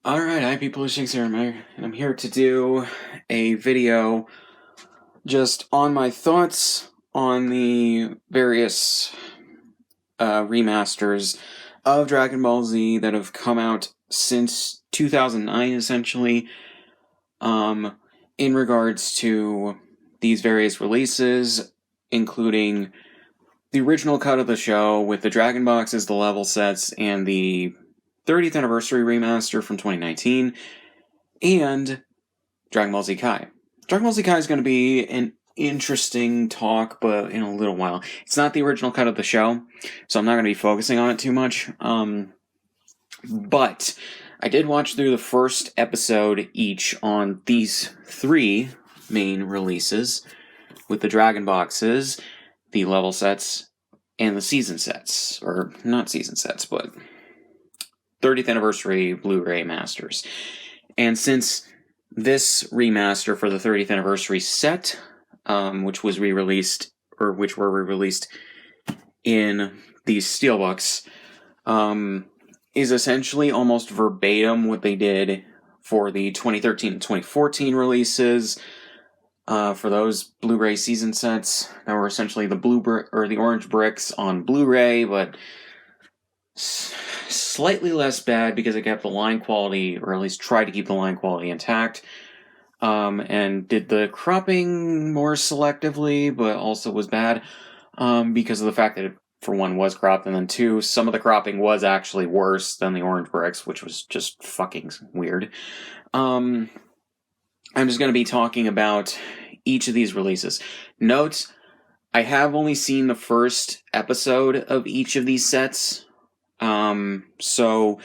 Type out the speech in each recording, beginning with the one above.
Alright, hi people, it's Scsigs here, and I'm here to do a video just on my thoughts on the various remasters of Dragon Ball Z that have come out since 2009, essentially, in regards to these various releases, including the original cut of the show with the Dragon Boxes, the level sets, and the 30th anniversary remaster from 2019, and Dragon Ball Z Kai. Dragon Ball Z Kai is going to be an interesting talk, but in a little while. It's not the original cut of the show, so I'm not going to be focusing on it too much. But I did watch through the first episode each on these three main releases, with the Dragon Boxes, the level sets, and the season sets. Or, not season sets, but 30th anniversary Blu-ray masters. And since this remaster for the 30th anniversary set, which were re-released in these steelbooks, is essentially almost verbatim what they did for the 2013 and 2014 releases. For those Blu-ray season sets that were essentially the orange bricks on Blu-ray, but slightly less bad because it kept the line quality, or at least tried to keep the line quality intact, and did the cropping more selectively, but also was bad because of the fact that it, for one, was cropped, and then two, some of the cropping was actually worse than the orange bricks, which was just fucking weird. I'm just going to be talking about each of these releases. Note, I have only seen the first episode of each of these sets, so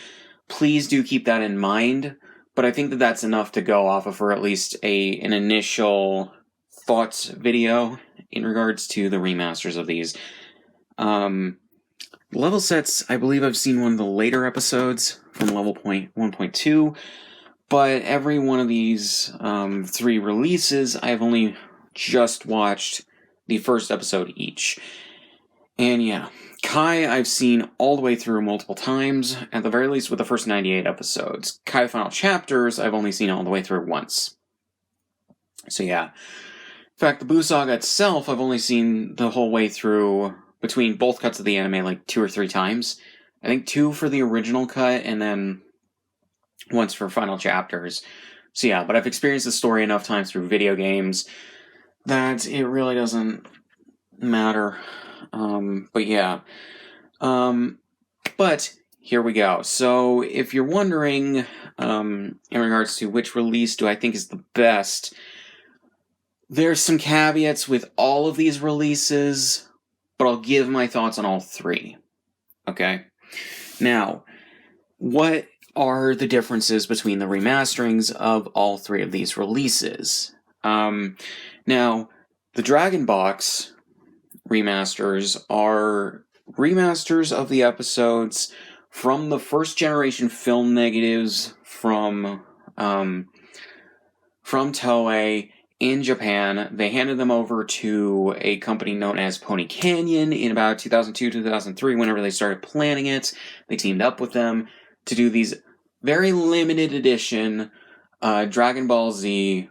please do keep that in mind, but I think that that's enough to go off of for at least an initial thoughts video in regards to the remasters of these. Level sets, I believe I've seen one of the later episodes from level 1.2, but every one of these three releases, I've only just watched the first episode each. And yeah, Kai I've seen all the way through multiple times, at the very least with the first 98 episodes. Kai Final Chapters I've only seen all the way through once. So yeah. In fact, the Buu Saga itself I've only seen the whole way through between both cuts of the anime like 2 or 3 times. I think 2 for the original cut, and then once for Final Chapters. So yeah, but I've experienced the story enough times through video games that it really doesn't matter. But yeah. But here we go. So if you're wondering, in regards to which release do I think is the best, there's some caveats with all of these releases, but I'll give my thoughts on all three. Okay? Now, what are the differences between the remasterings of all three of these releases? Now, the Dragon Box remasters are remasters of the episodes from the first generation film negatives from Toei in Japan. They handed them over to a company known as Pony Canyon in about 2002-2003. Whenever they started planning it, they teamed up with them to do these very limited edition Dragon Ball Z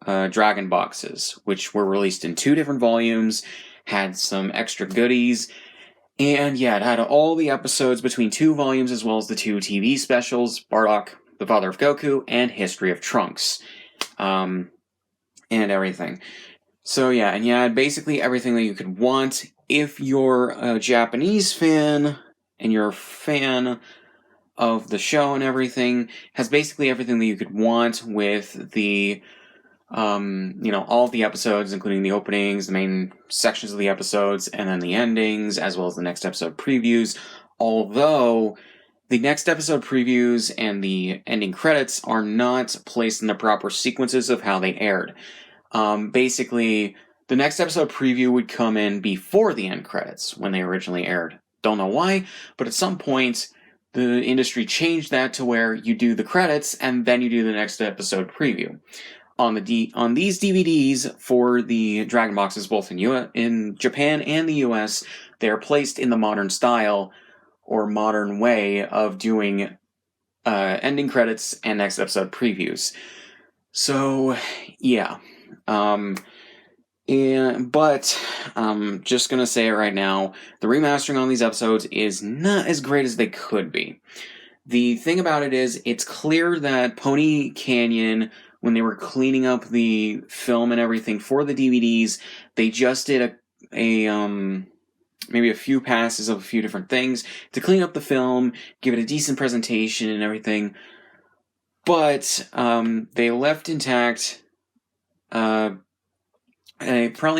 Dragon Boxes, which were released in 2 different volumes, had some extra goodies, and yeah, it had all the episodes between 2 volumes as well as the 2 TV specials, Bardock, the Father of Goku, and History of Trunks, and everything. So yeah, and yeah, basically everything that you could want. If you're a Japanese fan, and you're a fan of the show and everything, has basically everything that you could want with the all of the episodes, including the openings, the main sections of the episodes, and then the endings, as well as the next episode previews. Although the next episode previews and the ending credits are not placed in the proper sequences of how they aired. Basically, the next episode preview would come in before the end credits when they originally aired. Don't know why, but at some point, the industry changed that to where you do the credits and then you do the next episode preview. On these DVDs for the Dragon Boxes, both in Japan and the US, they are placed in the modern style or modern way of doing ending credits and next episode previews. So, yeah. But I'm just gonna say it right now, the remastering on these episodes is not as great as they could be. The thing about it is, it's clear that Pony Canyon, when they were cleaning up the film and everything for the DVDs, they just did maybe a few passes of a few different things to clean up the film, give it a decent presentation and everything. But they left intact probably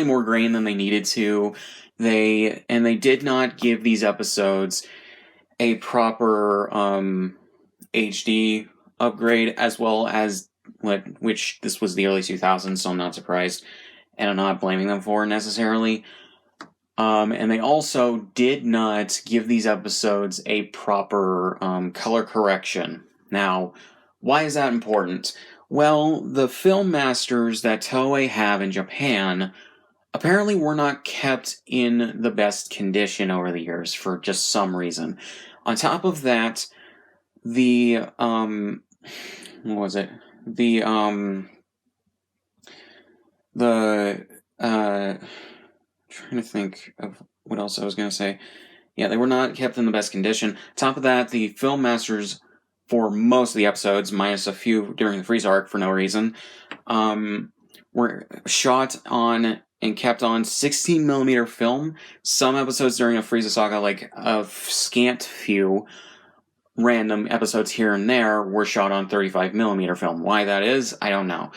more grain than they needed to. They did not give these episodes a proper HD upgrade, as well as which this was the early 2000s, so I'm not surprised, and I'm not blaming them for it necessarily. And they also did not give these episodes a proper color correction. Now, why is that important? Well, the film masters that Toei have in Japan apparently were not kept in the best condition over the years for just some reason. On top of that, the what was it? Trying to think of what else I was going to say. Yeah, they were not kept in the best condition. On top of that, the film masters for most of the episodes, minus a few during the freeze arc for no reason, were shot on and kept on 16mm film. Some episodes during a Frieza saga, like a scant few random episodes here and there, were shot on 35mm film. Why that is, I don't know.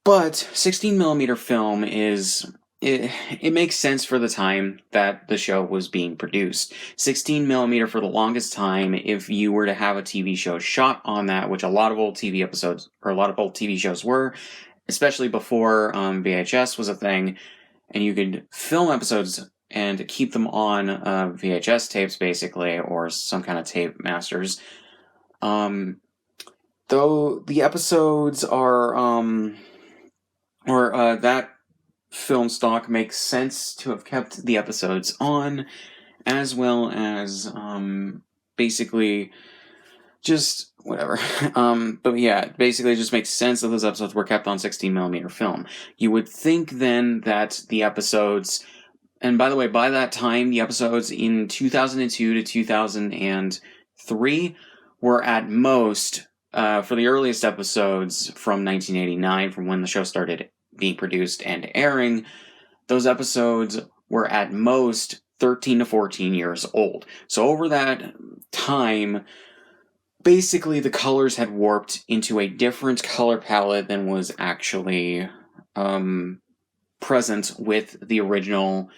But 16mm film is... It makes sense for the time that the show was being produced. 16mm for the longest time, if you were to have a TV show shot on that, which a lot of old TV episodes, or a lot of old TV shows were, especially before VHS was a thing, and you could film episodes and keep them on VHS tapes, basically, or some kind of tape masters. Though the episodes are, that film stock makes sense to have kept the episodes on, as well as basically just whatever. But yeah, basically it just makes sense that those episodes were kept on 16mm film. You would think then that the episodes, and by the way, by that time, the episodes in 2002 to 2003 were at most, for the earliest episodes from 1989, from when the show started being produced and airing, those episodes were at most 13 to 14 years old. So over that time, basically the colors had warped into a different color palette than was actually present with the original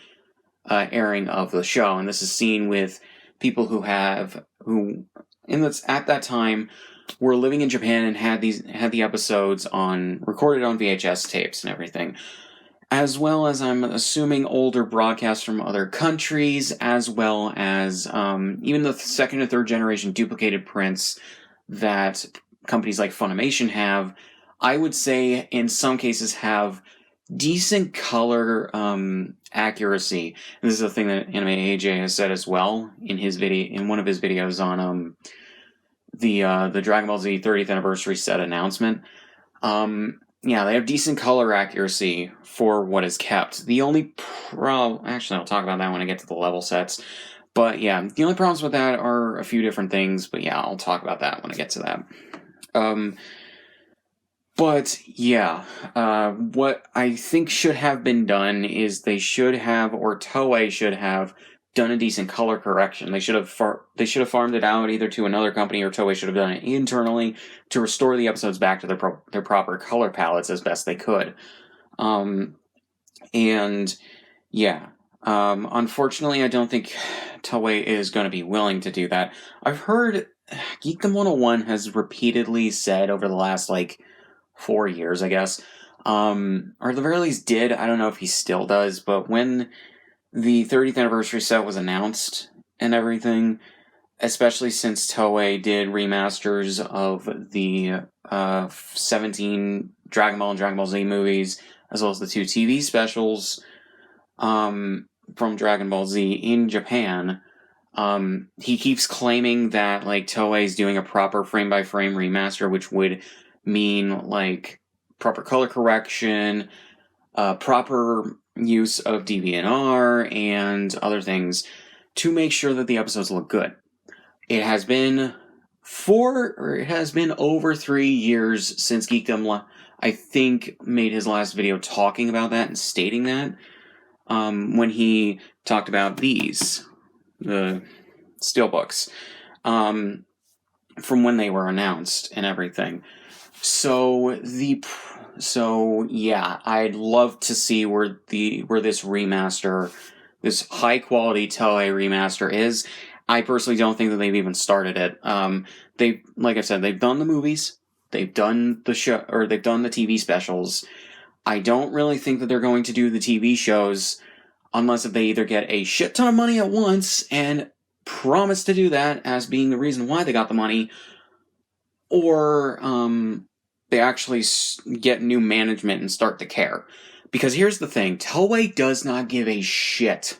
airing of the show. And this is seen with people who at that time were living in Japan and had the episodes recorded on VHS tapes and everything, as well as, I'm assuming, older broadcasts from other countries, as well as even the second and third generation duplicated prints that companies like Funimation have. I would say in some cases have decent color accuracy. And this is a thing that Anime AJ has said as well in one of his videos on the Dragon Ball Z 30th anniversary set announcement. Yeah, they have decent color accuracy for what is kept. The only actually, I'll talk about that when I get to the level sets. But yeah, the only problems with that are a few different things. But yeah, I'll talk about that when I get to that. But yeah, what I think should have been done is Toei should have done a decent color correction. They should have farmed it out either to another company, or Toei should have done it internally to restore the episodes back to their proper color palettes as best they could. And yeah, unfortunately, I don't think Toei is going to be willing to do that. I've heard Geekdom 101 has repeatedly said over the last 4 years, I guess, or at the very least did. I don't know if he still does, but when the 30th anniversary set was announced and everything, especially since Toei did remasters of the 17 Dragon Ball and Dragon Ball Z movies, as well as the 2 TV specials from Dragon Ball Z in Japan, He keeps claiming that like Toei's doing a proper frame-by-frame remaster, which would mean like proper color correction, proper use of DVNR, and other things to make sure that the episodes look good. It has been over 3 years since Geekdom, I think, made his last video talking about that and stating that, when he talked about the steelbooks, from when they were announced and everything. So yeah, I'd love to see where this remaster, this high quality Toei remaster is. I personally don't think that they've even started it. Like I said, they've done the movies, they've done the show, or they've done the TV specials. I don't really think that they're going to do the TV shows unless if they either get a shit ton of money at once and promise to do that as being the reason why they got the money, or they actually get new management and start to care. Because here's the thing, Toei does not give a shit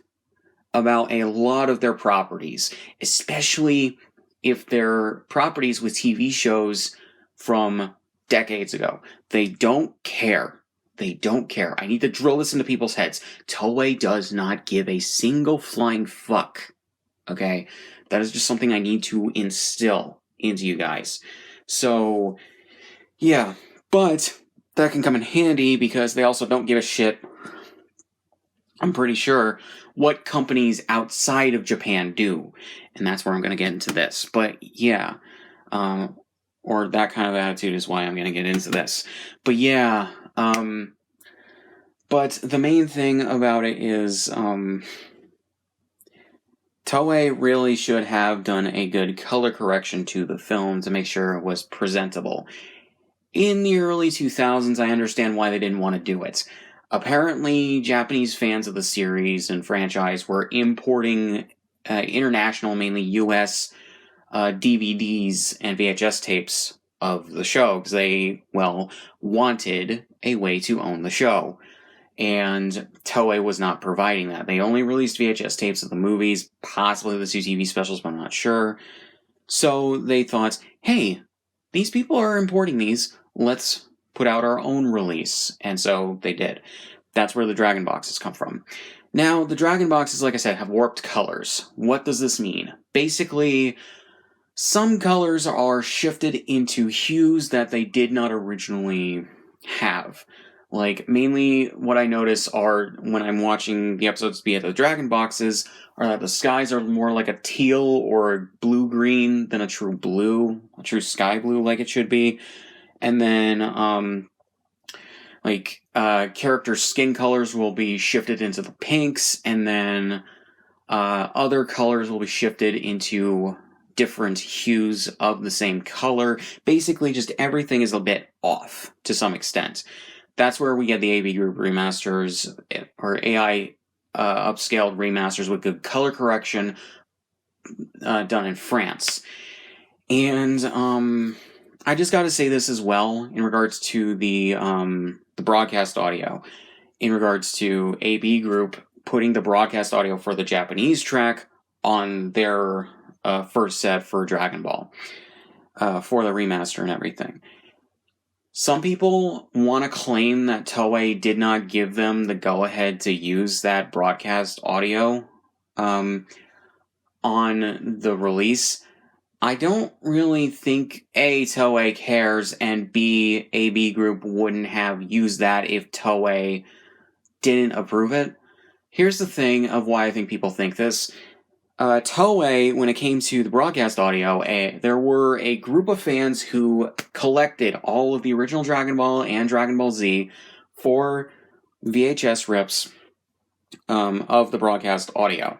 about a lot of their properties, especially if they're properties with TV shows from decades ago. They don't care. They don't care. I need to drill this into people's heads. Toei does not give a single flying fuck. Okay? That is just something I need to instill into you guys. So, yeah. But that can come in handy because they also don't give a shit, I'm pretty sure, what companies outside of Japan do. And that's where I'm going to get into this. But yeah, or that kind of attitude is why I'm going to get into this. But yeah, but the main thing about it is, Toei really should have done a good color correction to the film to make sure it was presentable. In the early 2000s, I understand why they didn't want to do it. Apparently, Japanese fans of the series and franchise were importing international, mainly US, DVDs and VHS tapes of the show because they, well, wanted a way to own the show. And Toei was not providing that. They only released VHS tapes of the movies, possibly the 2 TV specials, but I'm not sure. So they thought, hey, these people are importing these, let's put out our own release. And so they did. That's where the Dragon Boxes come from. Now, the Dragon Boxes, like I said, have warped colors. What does this mean? Basically, some colors are shifted into hues that they did not originally have. Like, mainly what I notice are, when I'm watching the episodes be at the Dragon Boxes, are that the skies are more like a teal or a blue-green than a true blue, a true sky blue like it should be. And then, character skin colors will be shifted into the pinks, and then other colors will be shifted into different hues of the same color. Basically, just everything is a bit off to some extent. That's where we get the AB Group remasters, or AI upscaled remasters with good color correction done in France. And I just got to say this as well in regards to the broadcast audio. In regards to AB Group putting the broadcast audio for the Japanese track on their first set for Dragon Ball, for the remaster and everything. Some people want to claim that Toei did not give them the go-ahead to use that broadcast audio on the release. I don't really think A, Toei cares, and B, AB Group wouldn't have used that if Toei didn't approve it. Here's the thing of why I think people think this. Toei, when it came to the broadcast audio, there were a group of fans who collected all of the original Dragon Ball and Dragon Ball Z for VHS rips of the broadcast audio.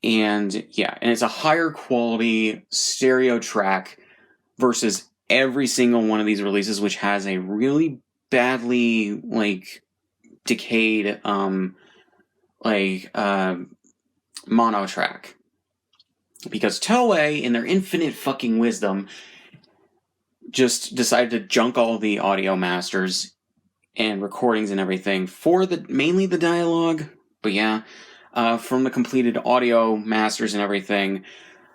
And yeah, and it's a higher quality stereo track versus every single one of these releases, which has a really badly, decayed, mono track. Because Toei, in their infinite fucking wisdom, just decided to junk all the audio masters and recordings and everything for mainly the dialogue. But yeah, from the completed audio masters and everything,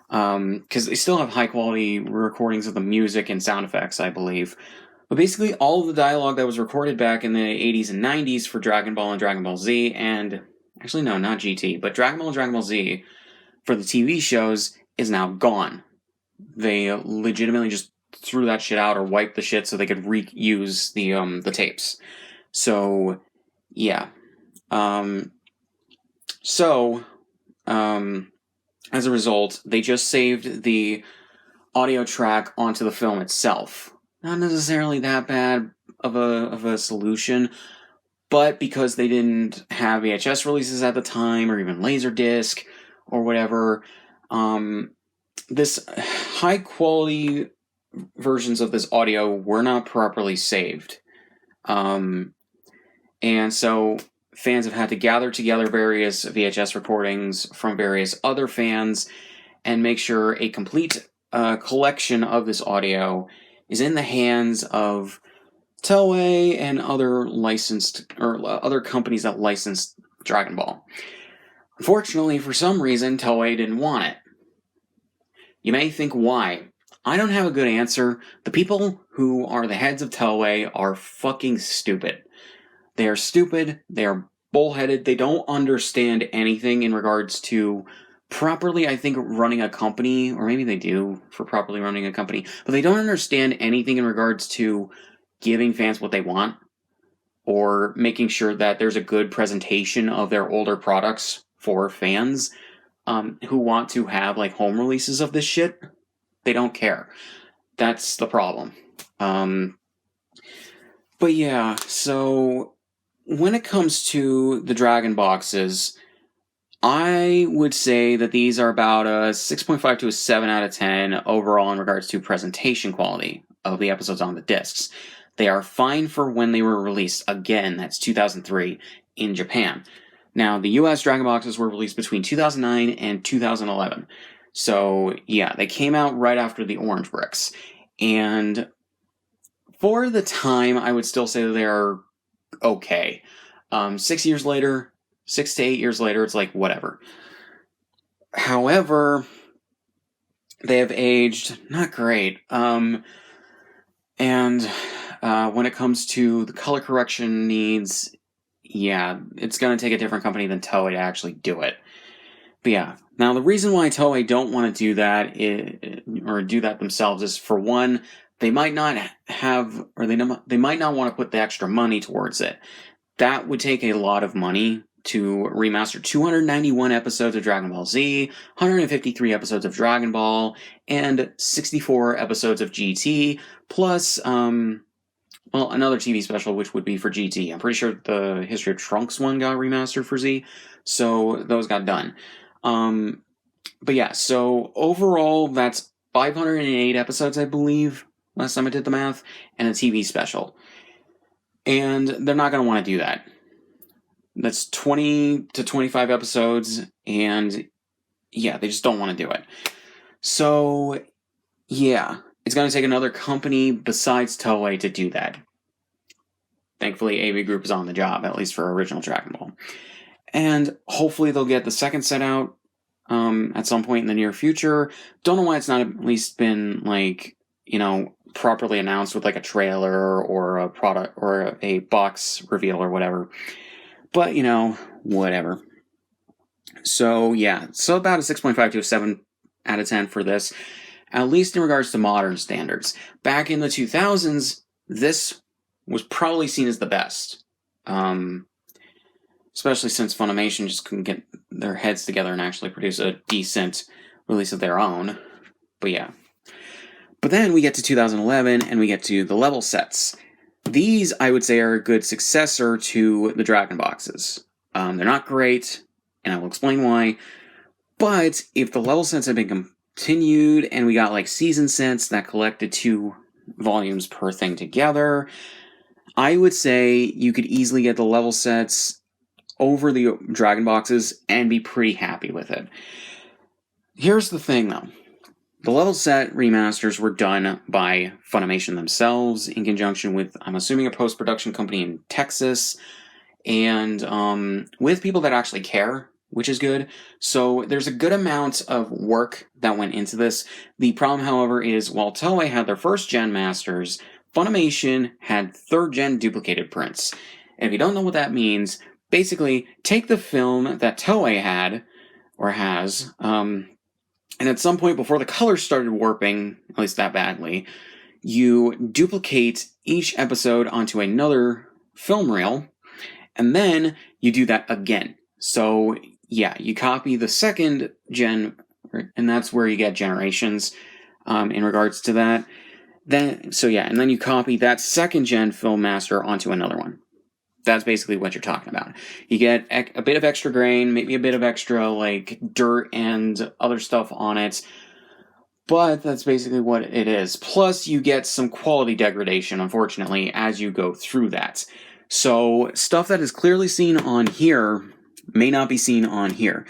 because they still have high quality recordings of the music and sound effects, I believe. But basically, all of the dialogue that was recorded back in the 80s and 90s for Dragon Ball and Dragon Ball Z, and actually, no, not GT, but Dragon Ball and Dragon Ball Z for the TV shows is now gone. They legitimately just threw that shit out or wiped the shit so they could reuse the tapes. So, yeah. As a result, they just saved the audio track onto the film itself. Not necessarily that bad of a solution, but because they didn't have VHS releases at the time, or even Laserdisc, or whatever, this high quality versions of this audio were not properly saved. And so fans have had to gather together various VHS recordings from various other fans and make sure a complete collection of this audio is in the hands of Toei and other licensed, or other companies that licensed Dragon Ball. Unfortunately, for some reason, Toei didn't want it. You may think why. I don't have a good answer. The people who are the heads of Toei are fucking stupid. They are stupid, they are bullheaded, they don't understand anything in regards to properly, I think, running a company, or maybe they do for properly running a company, but they don't understand anything in regards to giving fans what they want, or making sure that there's a good presentation of their older products for fans who want to have like home releases of this shit. They don't care. That's the problem. But yeah, so when it comes to the Dragon Boxes, I would say that these are about a 6.5 to a 7 out of 10 overall in regards to presentation quality of the episodes on the discs. They are fine for when they were released. Again, that's 2003 in Japan. Now, the US Dragon Boxes were released between 2009 and 2011. So, yeah, they came out right after the Orange Bricks. And for the time, I would still say that they are okay. 6 years later, 6 to 8 years later, it's like, whatever. However, they have aged not great. And when it comes to the color correction needs, yeah, it's going to take a different company than Toei to actually do it. But yeah, now the reason why Toei don't want to do that or do that themselves is, for one, they might not have, or they might not want to put the extra money towards it. That would take a lot of money to remaster 291 episodes of Dragon Ball Z, 153 episodes of Dragon Ball, and 64 episodes of GT, plus, another TV special, which would be for GT. I'm pretty sure the History of Trunks one got remastered for Z, so those got done. But yeah, so overall, that's 508 episodes, I believe, last time I did the math, and a TV special. And they're not going to want to do that. That's 20 to 25 episodes, and yeah, they just don't want to do it. So, yeah, it's going to take another company besides Toei to do that. Thankfully, AV Group is on the job, at least for original Dragon Ball. And hopefully they'll get the second set out at some point in the near future. Don't know why it's not at least been, properly announced with, a trailer or a product or a box reveal or whatever. But, whatever. So, yeah. So about a 6.5 to a 7 out of 10 for this. At least in regards to modern standards. Back in the 2000s, this was probably seen as the best. Especially since Funimation just couldn't get their heads together and actually produce a decent release of their own. But yeah. But then we get to 2011 and we get to the level sets. These, I would say, are a good successor to the Dragon Boxes. They're not great, and I will explain why. But if the level sets had been continued and we got season sets that collected 2 volumes per thing together, I would say you could easily get the level sets over the Dragon Boxes and be pretty happy with it. Here's the thing, though. The level set remasters were done by Funimation themselves in conjunction with, I'm assuming, a post-production company in Texas, and with people that actually care which is good. So there's a good amount of work that went into this. The problem, however, is while Toei had their first gen masters, Funimation had third gen duplicated prints. And if you don't know what that means, basically take the film that Toei had, or has, and at some point before the colors started warping, at least that badly, you duplicate each episode onto another film reel, and then you do that again. So yeah, you copy the second gen, and that's where you get Generations in regards to that. And then you copy that second gen film master onto another one. That's basically what you're talking about. You get a bit of extra grain, maybe a bit of extra like dirt and other stuff on it, but that's basically what it is. Plus, you get some quality degradation, unfortunately, as you go through that. So, stuff that is clearly seen on here may not be seen on here.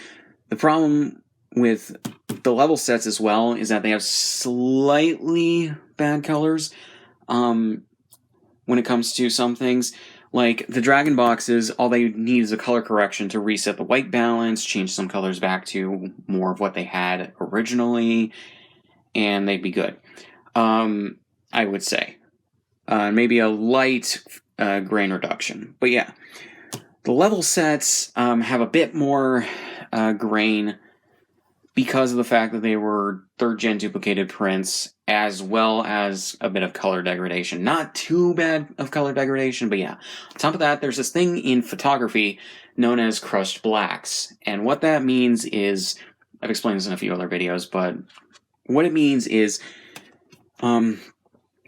The problem with the level sets as well is that they have slightly bad colors when it comes to some things. Like the Dragon Boxes, all they need is a color correction to reset the white balance, change some colors back to more of what they had originally, and they'd be good. I would say. Maybe a light grain reduction. But yeah, the level sets have a bit more grain because of the fact that they were third-gen duplicated prints, as well as a bit of color degradation. Not too bad of color degradation, but yeah. On top of that, there's this thing in photography known as crushed blacks. And what that means is, I've explained this in a few other videos, but what it means is, you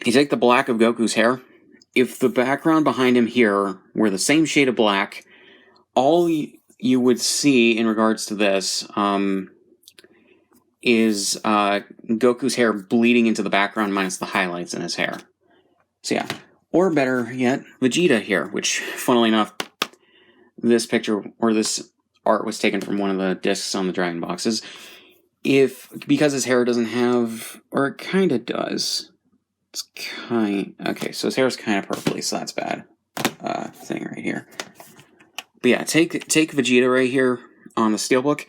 take the black of Goku's hair. If the background behind him here were the same shade of black, all you would see in regards to this is Goku's hair bleeding into the background minus the highlights in his hair. So yeah. Or better yet, Vegeta here, which, funnily enough, this picture, or this art was taken from one of the discs on the Dragon Boxes. Because his hair doesn't have, or it kind of does. Okay, so his hair is kind of purpley, so that's bad. Thing right here. But yeah, take Vegeta right here on the Steelbook,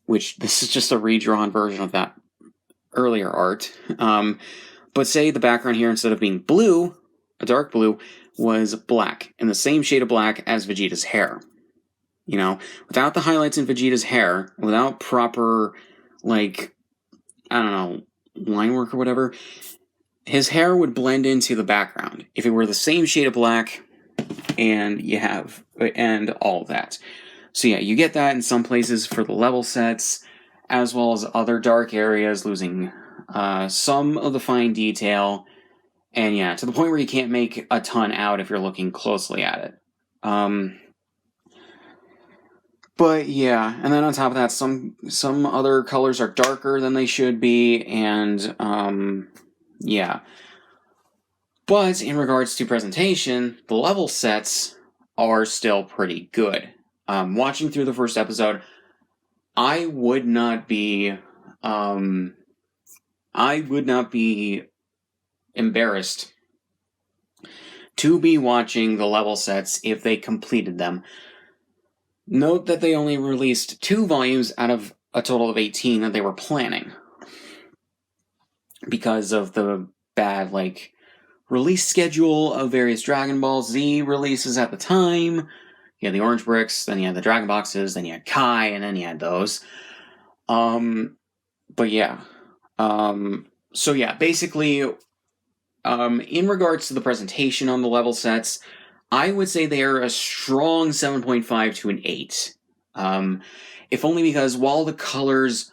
which this is just a redrawn version of that earlier art. But say the background here, instead of being blue, a dark blue, was black, and the same shade of black as Vegeta's hair. You know, without the highlights in Vegeta's hair, without proper, like, I don't know, line work or whatever, his hair would blend into the background. If it were the same shade of black, and all of that. So yeah, you get that in some places for the level sets, as well as other dark areas, losing some of the fine detail, and yeah, to the point where you can't make a ton out if you're looking closely at it. But yeah, and then on top of that, some other colors are darker than they should be, and yeah. But in regards to presentation, the level sets are still pretty good. Watching through the first episode, I would not be embarrassed to be watching the level sets if they completed them. Note that they only released 2 volumes out of a total of 18 that they were planning, because of the bad, release schedule of various Dragon Ball Z releases at the time. You had the Orange Bricks, then you had the Dragon Boxes, then you had Kai, and then you had those. But yeah. So yeah, basically, in regards to the presentation on the level sets, I would say they are a strong 7.5 to an 8. If only because while the colors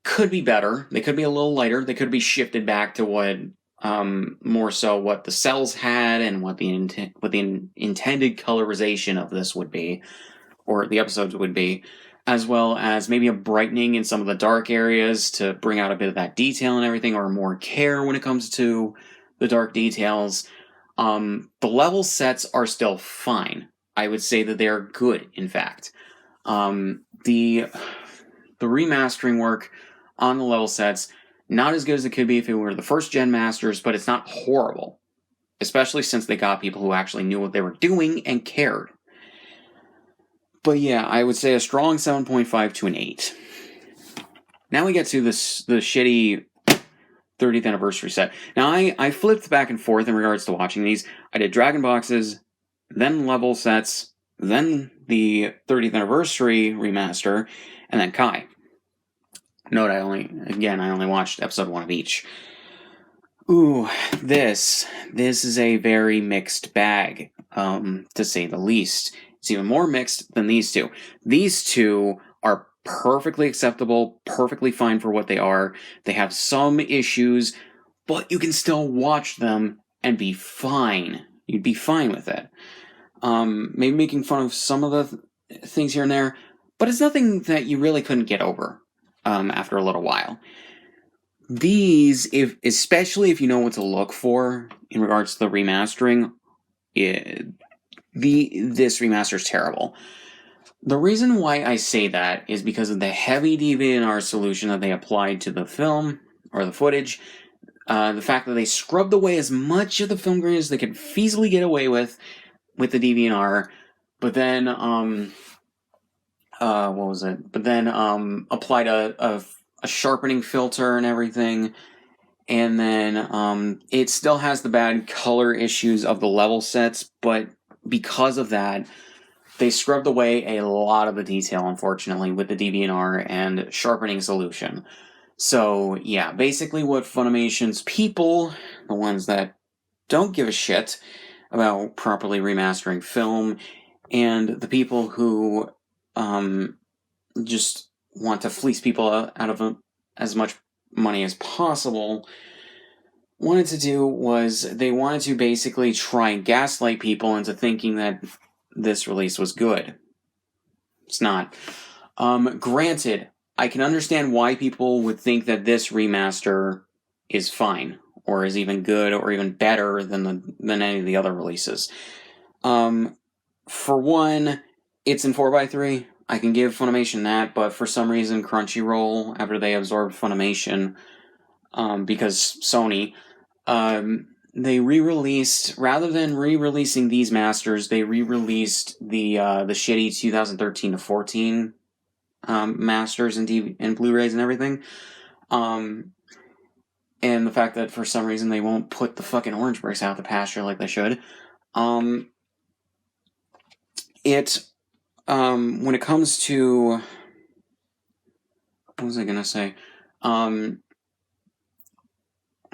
could be better, they could be a little lighter, they could be shifted back to what more so what the cells had and what the intended colorization of this would be, or the episodes would be, as well as maybe a brightening in some of the dark areas to bring out a bit of that detail and everything, or more care when it comes to the dark details. The level sets are still fine. I would say that they are good, in fact. The remastering work on the level sets, not as good as it could be if it were the first gen masters, but it's not horrible. Especially since they got people who actually knew what they were doing and cared. But yeah, I would say a strong 7.5 to an 8. Now we get to the shitty 30th anniversary set. Now, I flipped back and forth in regards to watching these. I did Dragon Boxes, then level sets, then the 30th anniversary remaster, and then Kai. Note I only watched episode 1 of each. Ooh, this is a very mixed bag, to say the least. It's even more mixed than these two. These two are perfectly acceptable, perfectly fine for what they are. They have some issues, but you can still watch them and be fine. You'd be fine with it. Maybe making fun of some of the things here and there, but it's nothing that you really couldn't get over after a little while. These, especially if you know what to look for in regards to the remastering, this remaster is terrible. The reason why I say that is because of the heavy DVR solution that they applied to the film, or the footage, the fact that they scrubbed away as much of the film grain as they could feasibly get away with the DVR, but then, what was it? But then, applied a sharpening filter and everything, and then, it still has the bad color issues of the level sets, but because of that, they scrubbed away a lot of the detail, unfortunately, with the DVR and sharpening solution. So, yeah, basically what Funimation's people, the ones that don't give a shit about properly remastering film, and the people who just want to fleece people out of as much money as possible, wanted to do was they wanted to basically try and gaslight people into thinking that this release was good. It's not. Granted, I can understand why people would think that this remaster is fine, or is even good, or even better than any of the other releases. For one, it's in 4x3. I can give Funimation that, but for some reason, Crunchyroll, after they absorbed Funimation, because Sony, they re-released, rather than re-releasing these masters, they re-released the shitty 2013 to 14 masters and Blu-rays and everything. And the fact that for some reason they won't put the fucking orange bricks out the pasture like they should. When it comes to, what was I gonna say? I'm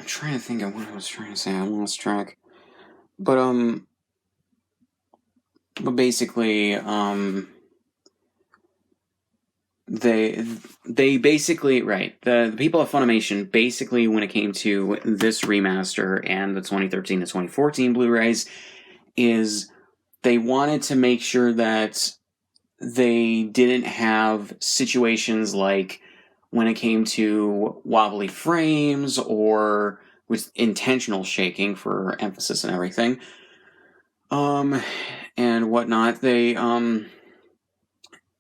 trying to think of what I was trying to say. I lost track. But basically, they basically, right, the people at Funimation, basically when it came to this remaster and the 2013 to 2014 Blu-rays, is they wanted to make sure that they didn't have situations like when it came to wobbly frames or with intentional shaking, for emphasis and everything, and whatnot. They,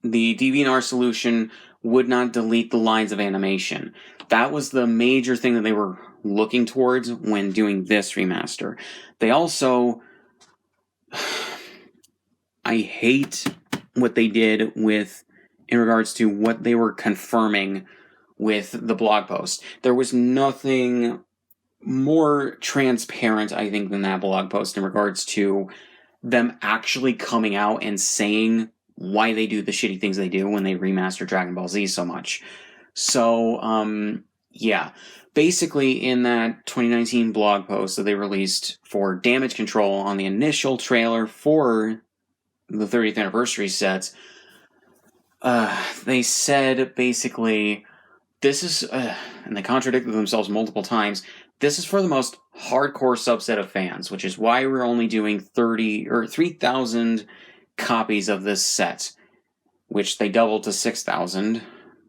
the DVR solution would not delete the lines of animation. That was the major thing that they were looking towards when doing this remaster. They also, I hate what they did with, in regards to what they were confirming with the blog post. There was nothing more transparent, I think, than that blog post in regards to them actually coming out and saying why they do the shitty things they do when they remaster Dragon Ball Z so much. So, yeah. Basically, in that 2019 blog post that they released for Damage Control on the initial trailer for the 30th anniversary sets, they said basically, this is, and they contradicted themselves multiple times, this is for the most hardcore subset of fans, which is why we're only doing 3,000 copies of this set, which they doubled to 6,000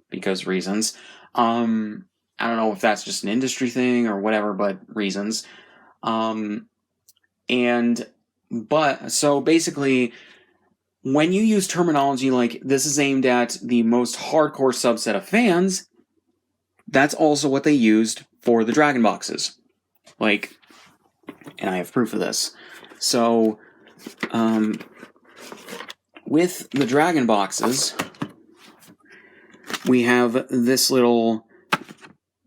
because reasons. I don't know if that's just an industry thing or whatever, but reasons. So basically, when you use terminology like this is aimed at the most hardcore subset of fans, that's also what they used for the Dragon Boxes. Like, and I have proof of this. So, with the Dragon Boxes, we have this little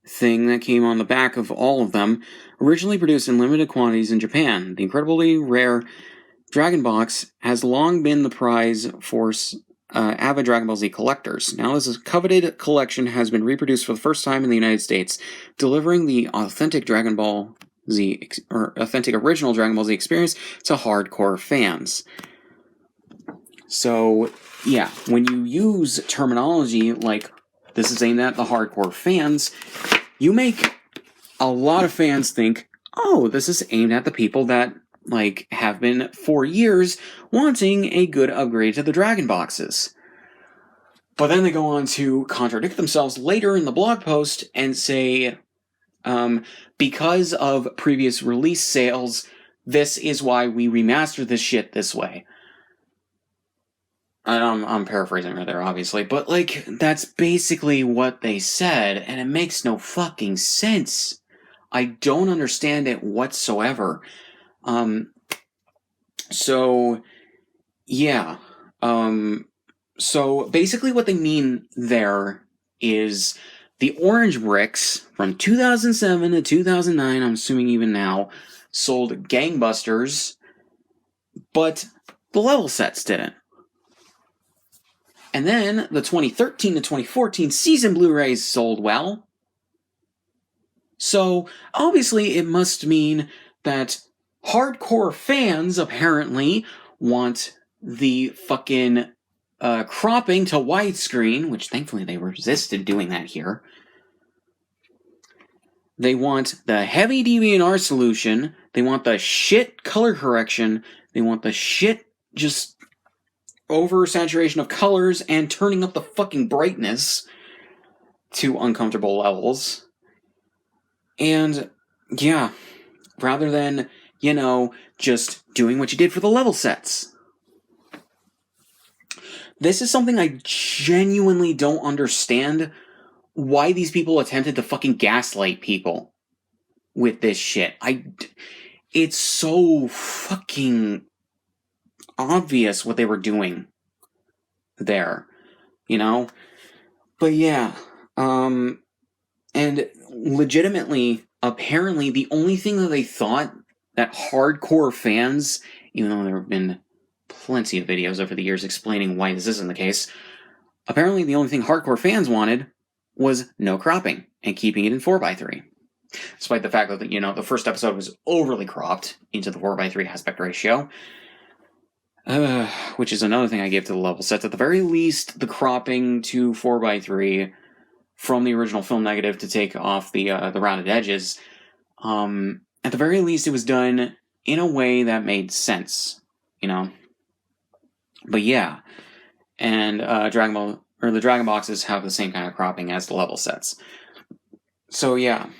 thing that came on the back of all of them, originally produced in limited quantities in Japan. The incredibly rare Dragon Box has long been the prize for avid Dragon Ball Z collectors. Now this coveted collection has been reproduced for the first time in the United States, delivering the authentic Dragon Ball Z, or authentic original Dragon Ball Z experience to hardcore fans. So, yeah, when you use terminology like this is aimed at the hardcore fans, you make a lot of fans think, oh, this is aimed at the people that, like, have been for years wanting a good upgrade to the Dragon Boxes. But then they go on to contradict themselves later in the blog post and say, because of previous release sales, this is why we remastered this shit this way. I'm paraphrasing right there, obviously, but, like, that's basically what they said, and it makes no fucking sense. I don't understand it whatsoever. So, yeah. So, basically what they mean there is the orange bricks from 2007 to 2009, I'm assuming even now, sold gangbusters, but the level sets didn't. And then the 2013 to 2014 season Blu-rays sold well. So, obviously, it must mean that hardcore fans apparently want the fucking cropping to widescreen, which thankfully they resisted doing that here. They want the heavy DVR solution. They want the shit color correction. They want the shit just oversaturation of colors and turning up the fucking brightness to uncomfortable levels. And, yeah, rather than, just doing what you did for the level sets. This is something I genuinely don't understand why these people attempted to fucking gaslight people with this shit. It's so fucking obvious what they were doing there, But yeah, and legitimately, apparently, the only thing that they thought that hardcore fans, even though there have been plenty of videos over the years explaining why this isn't the case, apparently the only thing hardcore fans wanted was no cropping and keeping it in 4:3. Despite the fact that, the first episode was overly cropped into the 4:3 aspect ratio, which is another thing I give to the level sets. At the very least, the cropping to 4:3 from the original film negative to take off the rounded edges, at the very least it was done in a way that made sense, But yeah, and the Dragon Boxes have the same kind of cropping as the level sets. So yeah.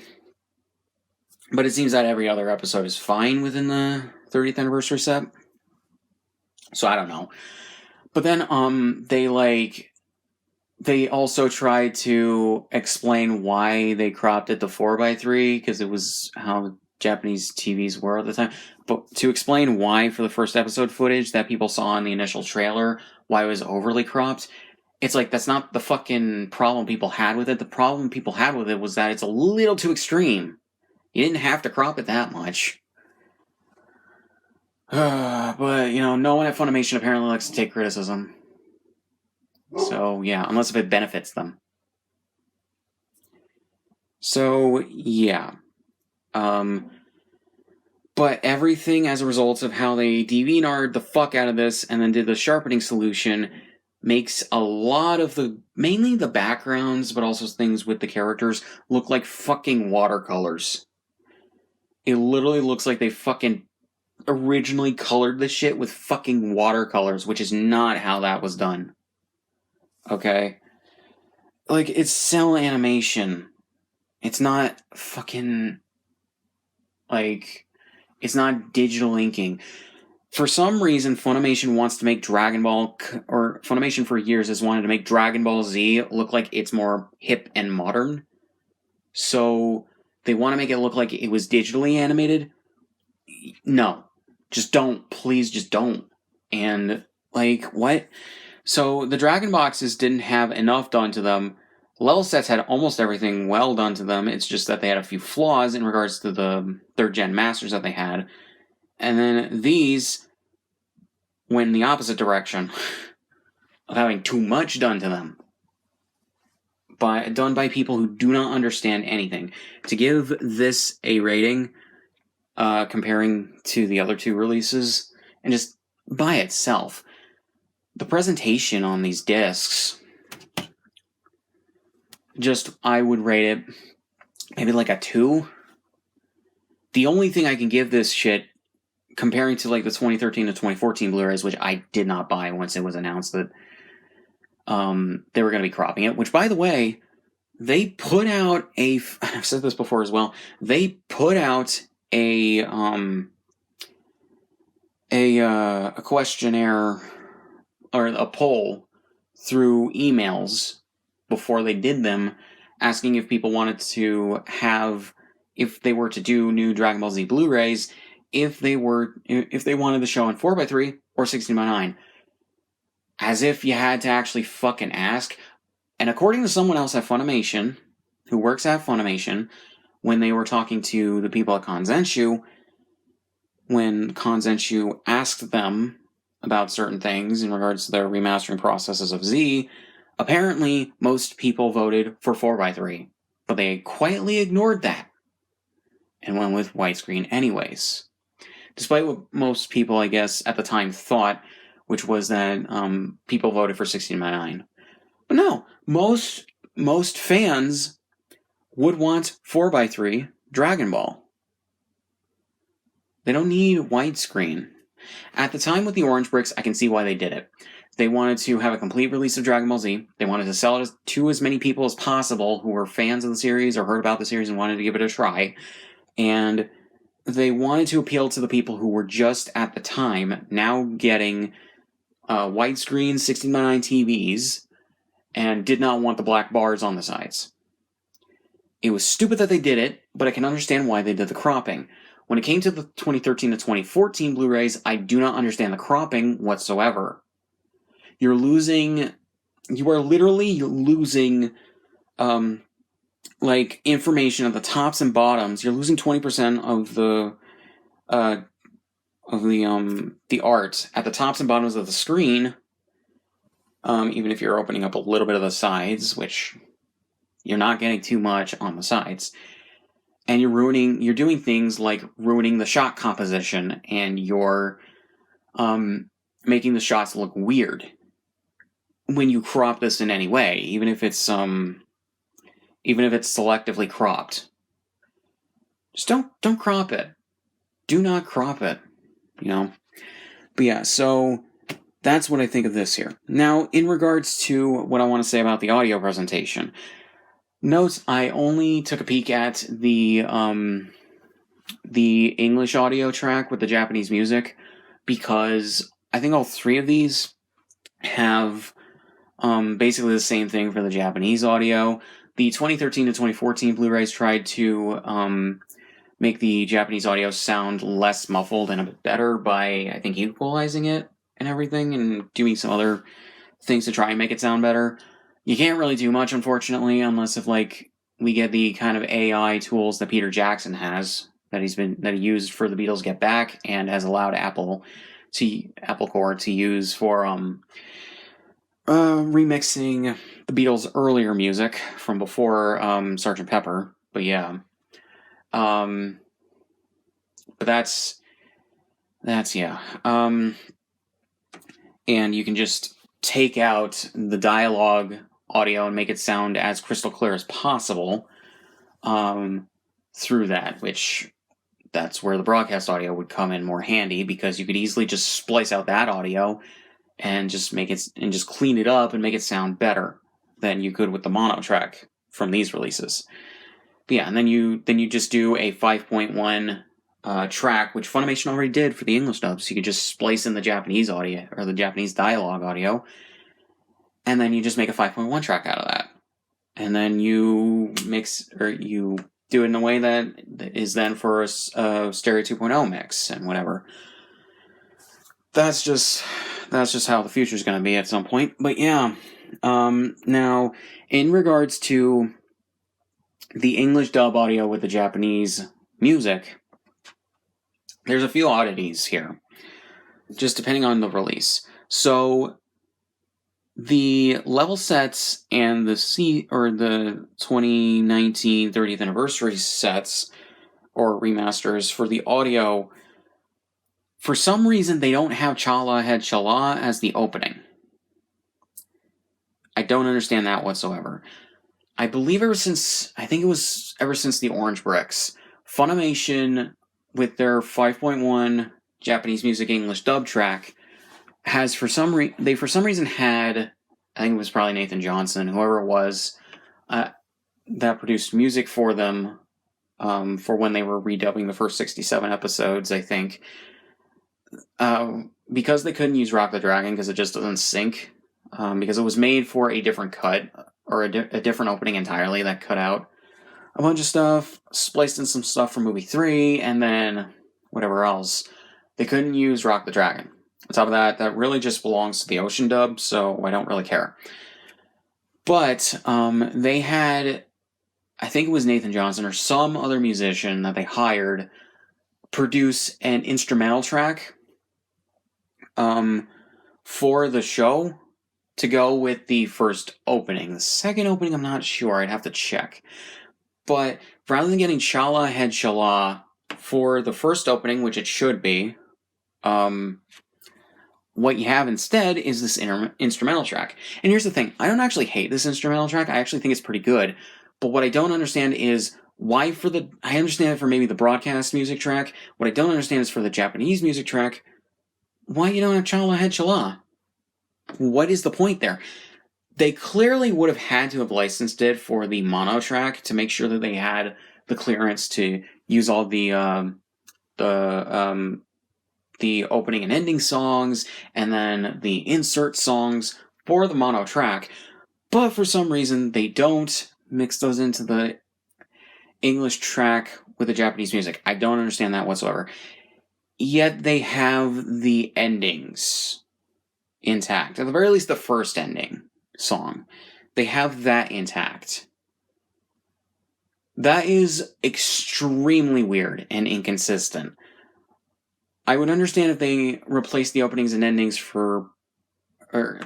But it seems that every other episode is fine within the 30th anniversary set. So I don't know. But then they also tried to explain why they cropped it to 4:3, because it was how Japanese TVs were at the time. But to explain why, for the first episode footage that people saw in the initial trailer, why it was overly cropped, it's like, that's not the fucking problem people had with it. The problem people had with it was that it's a little too extreme. You didn't have to crop it that much. But, no one at Funimation apparently likes to take criticism. So, yeah, unless if it benefits them. So, yeah. But everything as a result of how they DeviantAr'd the fuck out of this and then did the sharpening solution makes a lot of mainly the backgrounds, but also things with the characters, look like fucking watercolors. It literally looks like they fucking originally colored the shit with fucking watercolors, which is not how that was done. Okay? Like, it's cell animation. It's not fucking, it's not digital inking. For some reason, Funimation wants to make Dragon Ball, or Funimation for years has wanted to make Dragon Ball Z look like it's more hip and modern. So, they want to make it look like it was digitally animated. No. Just don't. Please just don't. And, Like, what? So the Dragon Boxes didn't have enough done to them. Level sets had almost everything well done to them. It's just that they had a few flaws in regards to the 3rd gen masters that they had. And then these went in the opposite direction of having too much done to them. Done by people who do not understand anything. To give this a rating, comparing to the other 2 releases, and just by itself, the presentation on these discs, I would rate it maybe like a 2. The only thing I can give this shit, comparing to like the 2013 to 2014 Blu-rays, which I did not buy once it was announced that they were going to be cropping it, which, by the way, they put out I've said this before as well, they put out a questionnaire or a poll through emails before they did them, asking if people wanted to have, if they were to do new Dragon Ball Z Blu-rays, if they wanted the show in 4x3 or 16:9. As if you had to actually fucking ask. And according to someone else at Funimation, who works at Funimation, when they were talking to the people at Kanzenshu, when Kanzenshu asked them about certain things in regards to their remastering processes of Z, apparently most people voted for 4x3, but they quietly ignored that and went with widescreen anyways. Despite what most people, I guess, at the time thought, which was that people voted for 16:9. But no, most fans would want 4x3 Dragon Ball. They don't need widescreen. At the time with the Orange Bricks, I can see why they did it. They wanted to have a complete release of Dragon Ball Z. They wanted to sell it to as many people as possible who were fans of the series or heard about the series and wanted to give it a try. And they wanted to appeal to the people who were just at the time now getting widescreen 16:9 TVs and did not want the black bars on the sides. It was stupid that they did it, but I can understand why they did the cropping. When it came to the 2013 to 2014 Blu-rays, I do not understand the cropping whatsoever. You are literally losing like information at the tops and bottoms. You're losing 20% of the art at the tops and bottoms of the screen, even if you're opening up a little bit of the sides, which you're not getting too much on the sides. And you're doing things like ruining the shot composition, and you're making the shots look weird when you crop this in any way, even if it's selectively cropped. Just don't crop it. Do not crop it. But yeah, so that's what I think of this here. Now, in regards to what I want to say about the audio presentation, note I only took a peek at the English audio track with the Japanese music, because I think all 3 of these have basically the same thing for the Japanese audio. The 2013 to 2014 Blu-rays tried to make the Japanese audio sound less muffled and a bit better by, I think, equalizing it and everything, and doing some other things to try and make it sound better. You can't really do much, unfortunately, unless if we get the kind of AI tools that Peter Jackson has, that he used for the Beatles Get Back, and has allowed Apple Corps to use for remixing the Beatles' earlier music from before Sgt. Pepper. But yeah. But that's yeah. And you can just take out the dialogue audio and make it sound as crystal clear as possible through that, which that's where the broadcast audio would come in more handy, because you could easily just splice out that audio and just clean it up and make it sound better than you could with the mono track from these releases. But yeah, and then you just do a 5.1 track, which Funimation already did for the English dub, so you could just splice in the Japanese audio, or the Japanese dialogue audio, and then you just make a 5.1 track out of that. And then you you do it in a way that is then for a Stereo 2.0 mix and whatever. That's that's just how the future's going to be at some point. But yeah, now in regards to the English dub audio with the Japanese music, there's a few oddities here, just depending on the release. So the level sets and the 2019 30th anniversary sets or remasters for the audio, for some reason they don't have Chala Head Shala as the opening. I don't understand that whatsoever. I believe ever since the Orange Bricks, Funimation, with their 5.1 Japanese music English dub track, has for some reason had, I think it was probably Nathan Johnson, whoever it was, that produced music for them, for when they were redubbing the first 67 episodes, I think. Because they couldn't use Rock the Dragon because it just doesn't sync, because it was made for a different cut, or a different opening entirely that cut out a bunch of stuff, spliced in some stuff from movie 3, and then whatever else. They couldn't use Rock the Dragon. On top of that, that really just belongs to the Ocean dub, so I don't really care. But they had, I think it was Nathan Johnson or some other musician that they hired, produce an instrumental track for the show to go with the first opening. The second opening, I'm not sure. I'd have to check. But rather than getting Chala Head Shala for the first opening, which it should be, what you have instead is this instrumental track. And here's the thing. I don't actually hate this instrumental track. I actually think it's pretty good. But what I don't understand is why I understand it for maybe the broadcast music track. What I don't understand is for the Japanese music track, why you don't have Chala Head Shala? What is the point there? They clearly would have had to have licensed it for the mono track to make sure that they had the clearance to use all the opening and ending songs, and then the insert songs for the mono track. But for some reason, they don't mix those into the English track with the Japanese music. I don't understand that whatsoever. Yet they have the endings intact. At the very least, the first ending song. They have that intact. That is extremely weird and inconsistent. I would understand if they replaced the openings and endings or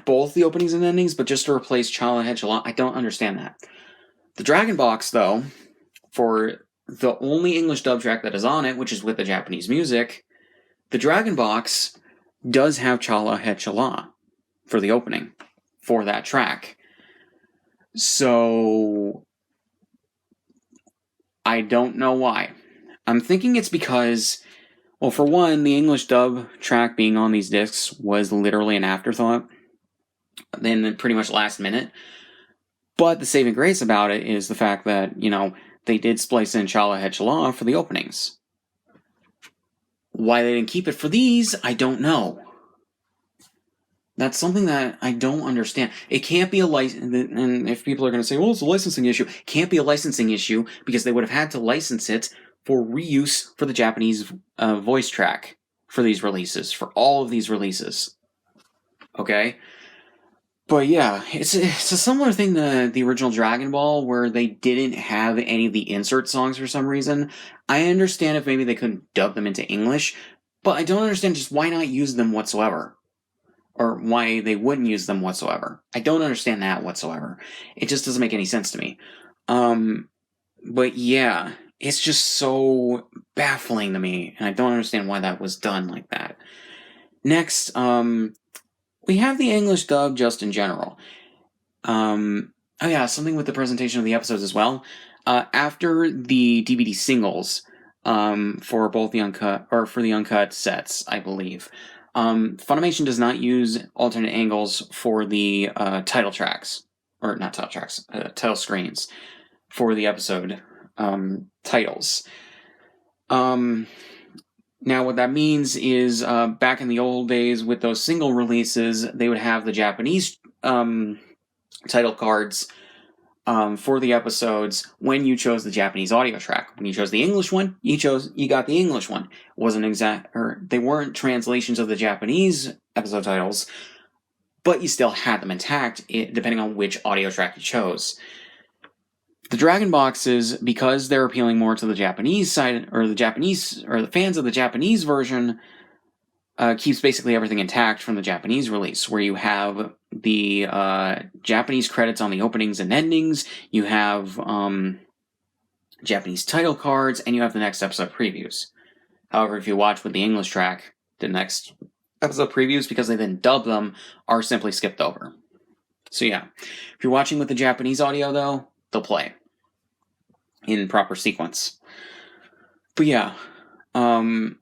both the openings and endings, but just to replace Chala Head Shala, I don't understand that. The Dragon Box, though, for the only English dub track that is on it, which is with the Japanese music, the Dragon Box does have Chala Head Shala for the opening for that track. So I don't know why. I'm thinking it's because, well, for one, the English dub track being on these discs was literally an afterthought, then pretty much last minute. But the saving grace about it is the fact that, they did splice in Chala Head Shala for the openings. Why they didn't keep it for these, I don't know. That's something that I don't understand. It can't be a license, and if people are going to say, well, it's a licensing issue, it can't be a licensing issue because they would have had to license it for reuse for the Japanese voice track for these releases, for all of these releases. Okay? But yeah, it's a similar thing to the original Dragon Ball, where they didn't have any of the insert songs for some reason. I understand if maybe they couldn't dub them into English, but I don't understand just why not use them whatsoever. Or why they wouldn't use them whatsoever. I don't understand that whatsoever. It just doesn't make any sense to me. But yeah, it's just so baffling to me, and I don't understand why that was done like that. Next, we have the English dub just in general. Oh yeah, something with the presentation of the episodes as well. After the DVD singles, for both the uncut sets, I believe. Funimation does not use alternate angles for the title tracks, or not title tracks, title screens for the episode titles. Now, what that means is, back in the old days with those single releases, they would have the Japanese title cards for the episodes when you chose the Japanese audio track. When you chose the English one, you got the English one. It wasn't they weren't translations of the Japanese episode titles, but you still had them intact depending on which audio track you chose. The Dragon Boxes, because they're appealing more to the Japanese side, or the fans of the Japanese version, keeps basically everything intact from the Japanese release, where you have the Japanese credits on the openings and endings, you have Japanese title cards, and you have the next episode previews. However, if you watch with the English track, the next episode previews, because they then dub them, are simply skipped over. So yeah, if you're watching with the Japanese audio, though, they'll play in proper sequence. But yeah, the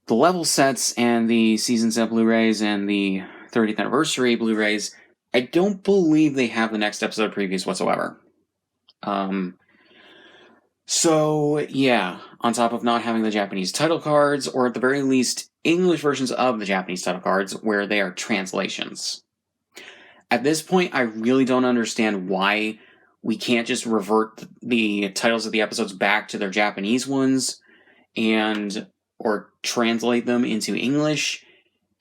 level sets and the season set Blu-rays and the 30th anniversary Blu-rays, I don't believe they have the next episode previews whatsoever. So yeah, on top of not having the Japanese title cards, or at the very least, English versions of the Japanese title cards, where they are translations. At this point, I really don't understand why we can't just revert the titles of the episodes back to their Japanese ones, or translate them into English,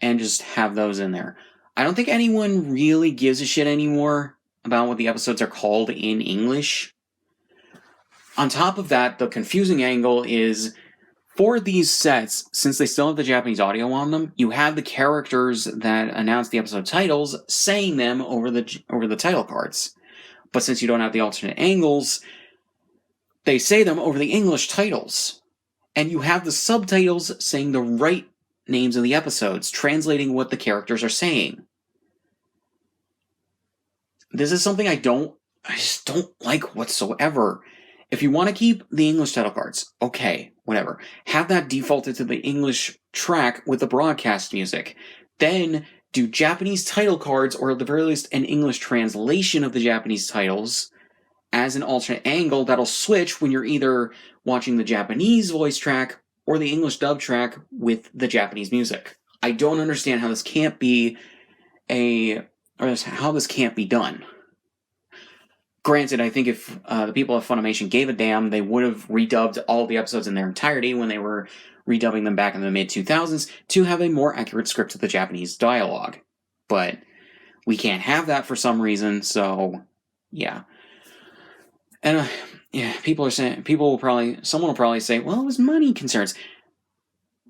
and just have those in there. I don't think anyone really gives a shit anymore about what the episodes are called in English. On top of that, the confusing angle is, for these sets, since they still have the Japanese audio on them, you have the characters that announce the episode titles saying them over the title cards. But since you don't have the alternate angles, they say them over the English titles. And you have the subtitles saying the right names of the episodes, translating what the characters are saying. This is something I just don't like whatsoever. If you want to keep the English title cards, okay, whatever. Have that defaulted to the English track with the broadcast music. Then do Japanese title cards, or at the very least an English translation of the Japanese titles, as an alternate angle that'll switch when you're either watching the Japanese voice track or the English dub track with the Japanese music. I don't understand how this can't be how this can't be done. Granted, I think if the people at Funimation gave a damn, they would have redubbed all the episodes in their entirety when they were redubbing them back in the mid-2000s to have a more accurate script of the Japanese dialogue. But we can't have that for some reason, so yeah. And yeah, someone will probably say, well, it was money concerns.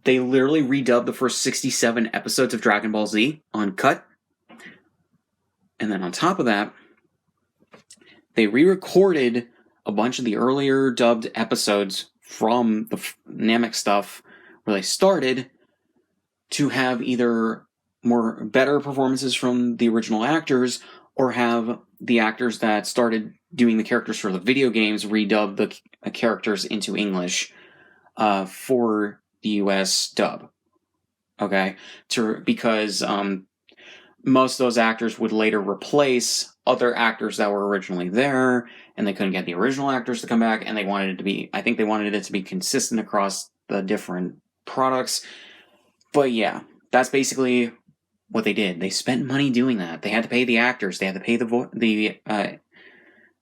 They literally redubbed the first 67 episodes of Dragon Ball Z uncut. And then on top of that, they re-recorded a bunch of the earlier dubbed episodes from the Namek stuff where they started to have either better performances from the original actors, or have the actors that started doing the characters for the video games redub the characters into English for the US dub. Okay? Because most of those actors would later replace other actors that were originally there, and they couldn't get the original actors to come back, and they wanted it to be consistent across the different products. But yeah, that's basically what they did. They spent money doing that. They had to pay the actors, they had to pay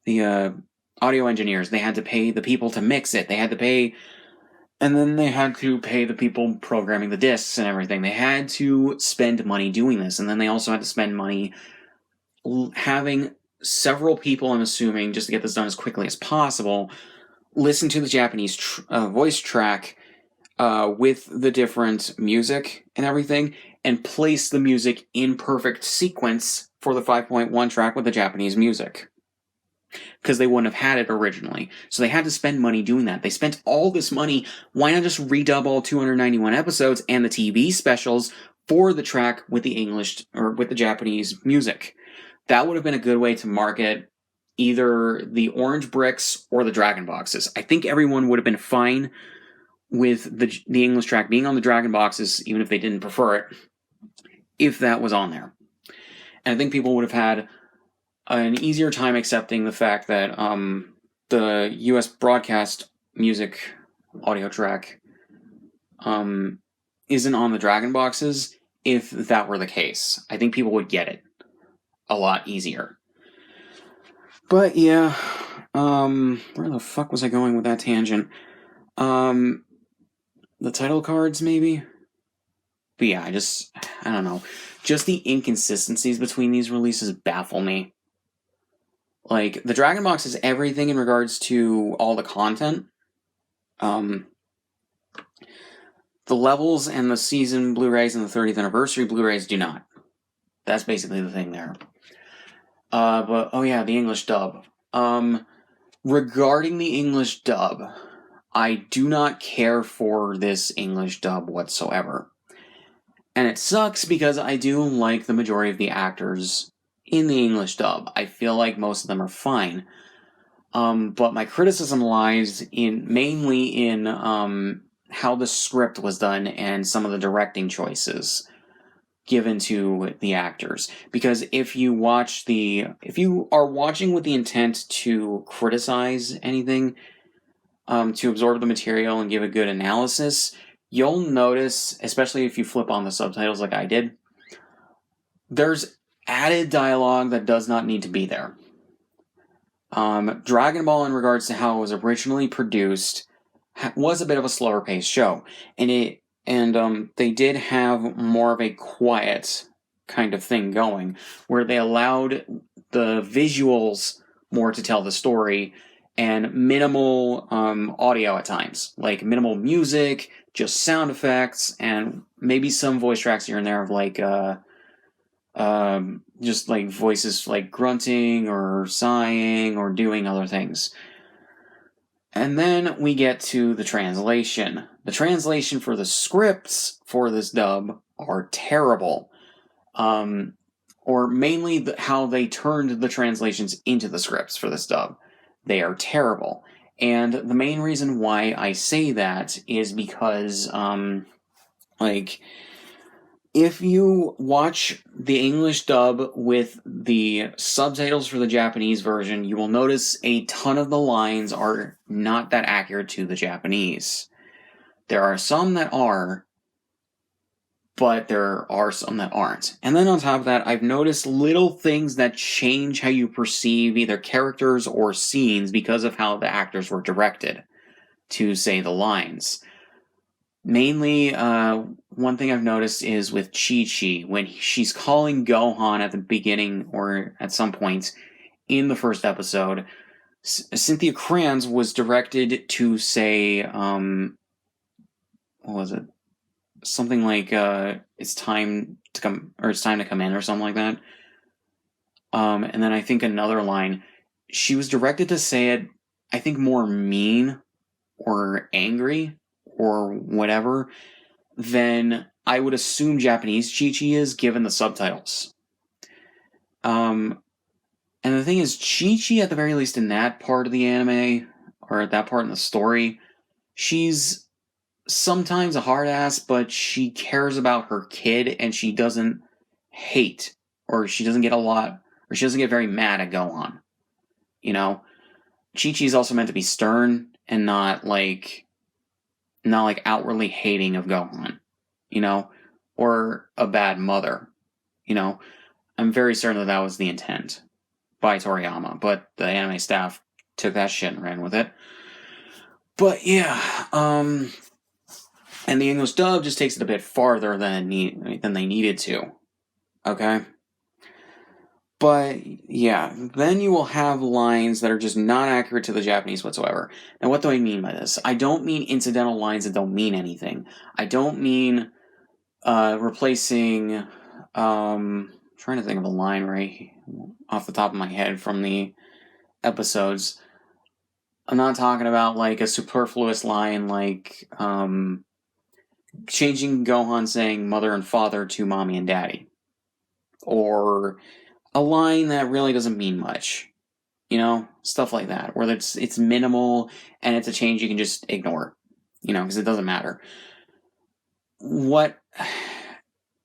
the audio engineers, they had to pay the people to mix it, and then they had to pay the people programming the discs and everything. They had to spend money doing this, and then they also had to spend money having several people, I'm assuming, just to get this done as quickly as possible, listen to the Japanese voice track with the different music and everything, and place the music in perfect sequence for the 5.1 track with the Japanese music. Because they wouldn't have had it originally. So they had to spend money doing that. They spent all this money. Why not just redub all 291 episodes and the TV specials for the track with the English, or with the Japanese music? That would have been a good way to market either the Orange Bricks or the Dragon Boxes. I think everyone would have been fine with the English track being on the Dragon Boxes, even if they didn't prefer it, if that was on there. And I think people would have had an easier time accepting the fact that the US broadcast music audio track isn't on the Dragon Boxes if that were the case. I think people would get it a lot easier. But yeah, where the fuck was I going with that tangent? The title cards, maybe? But yeah, I don't know. Just the inconsistencies between these releases baffle me. Like, the Dragon Box is everything in regards to all the content. The levels and the season Blu-rays and the 30th anniversary Blu-rays do not. That's basically the thing there. But, oh yeah, the English dub. Regarding the English dub, I do not care for this English dub whatsoever. And it sucks because I do like the majority of the actors in the English dub. I feel like most of them are fine. But my criticism lies mainly in how the script was done and some of the directing choices given to the actors. Because if you are watching with the intent to criticize anything, to absorb the material and give a good analysis, you'll notice, especially if you flip on the subtitles like I did, there's added dialogue that does not need to be there. Dragon Ball, in regards to how it was originally produced, was a bit of a slower paced show, and they did have more of a quiet kind of thing going, where they allowed the visuals more to tell the story, and minimal audio at times, like minimal music, just sound effects, and maybe some voice tracks here and there of like just like voices like grunting or sighing or doing other things. And then we get to the translation. The translation for the scripts for this dub are terrible. Or mainly how they turned the translations into the scripts for this dub. They are terrible. And the main reason why I say that is because, if you watch the English dub with the subtitles for the Japanese version, you will notice a ton of the lines are not that accurate to the Japanese. There are some that are, but there are some that aren't. And then on top of that, I've noticed little things that change how you perceive either characters or scenes because of how the actors were directed to say the lines. Mainly, one thing I've noticed is with Chi-Chi, when she's calling Gohan at the beginning or at some point in the first episode, Cynthia Kranz was directed to say, what was it? Something like, it's time to come in, or something like that. And then I think another line, she was directed to say it, I think, more mean or angry or whatever than I would assume Japanese Chi-Chi is, given the subtitles. And the thing is, Chi-Chi, at the very least in that part of the anime, or that part in the story, she's sometimes a hard ass, but she cares about her kid, and she doesn't hate, or she doesn't get very mad at Gohan. You know? Chi-Chi's also meant to be stern, and not outwardly hating of Gohan, or a bad mother, I'm very certain that was the intent by Toriyama, but the anime staff took that shit and ran with it. But yeah, and the English dub just takes it a bit farther than they needed to, okay? But yeah, then you will have lines that are just not accurate to the Japanese whatsoever. Now, what do I mean by this? I don't mean incidental lines that don't mean anything. I don't mean replacing, trying to think of a line right off the top of my head from the episodes. I'm not talking about like a superfluous line like changing Gohan saying mother and father to mommy and daddy. Or a line that really doesn't mean much. Stuff like that, where it's minimal and it's a change you can just ignore, because it doesn't matter. What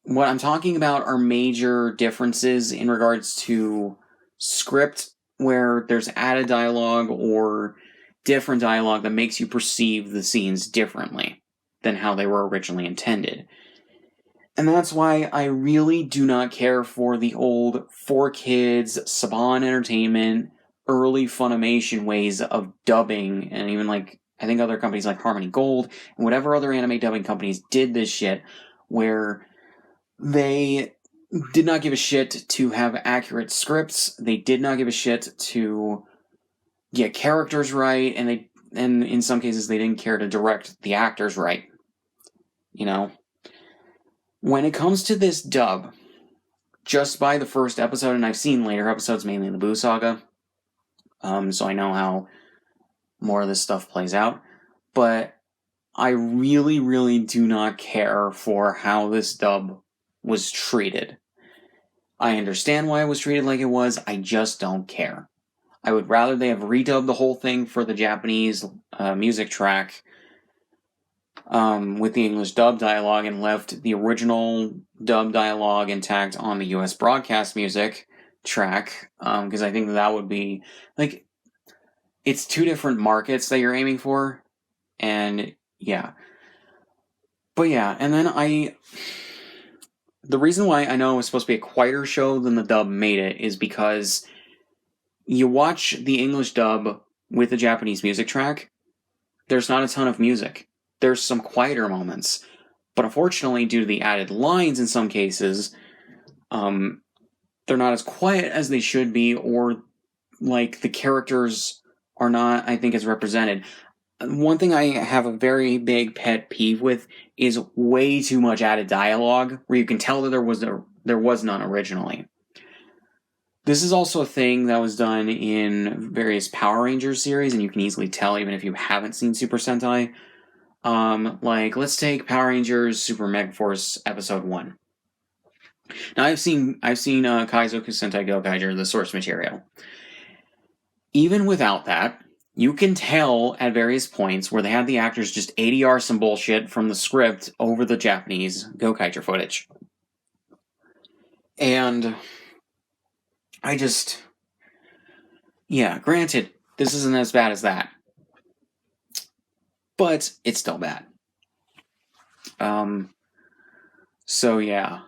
I'm talking about are major differences in regards to script, where there's added dialogue or different dialogue that makes you perceive the scenes differently than how they were originally intended. And that's why I really do not care for the old 4Kids, Saban Entertainment, early Funimation ways of dubbing, and even like I think other companies like Harmony Gold and whatever other anime dubbing companies did this shit, where they did not give a shit to have accurate scripts. They did not give a shit to get characters right, and in some cases they didn't care to direct the actors right. You know, when it comes to this dub, just by the first episode, and I've seen later episodes, mainly the Boo Saga, so I know how more of this stuff plays out, but I really, really do not care for how this dub was treated. I understand why it was treated like it was, I just don't care. I would rather they have redubbed the whole thing for the Japanese music track with the English dub dialogue and left the original dub dialogue intact on the US broadcast music track, because I think that would be, like, it's two different markets that you're aiming for, and yeah. But yeah, and then the reason why I know it was supposed to be a quieter show than the dub made it is because you watch the English dub with the Japanese music track, there's not a ton of music. There's some quieter moments. But unfortunately, due to the added lines in some cases, they're not as quiet as they should be, or like the characters are not, I think, as represented. One thing I have a very big pet peeve with is way too much added dialogue, where you can tell that there was none originally. This is also a thing that was done in various Power Rangers series, and you can easily tell even if you haven't seen Super Sentai. Like, let's take Power Rangers Super Megaforce Episode 1. Now, I've seen Kaizoku Sentai Gokaiger, the source material. Even without that, you can tell at various points where they have the actors just ADR some bullshit from the script over the Japanese Gokaiger footage. And I just... yeah, granted, this isn't as bad as that. But it's still bad. So yeah.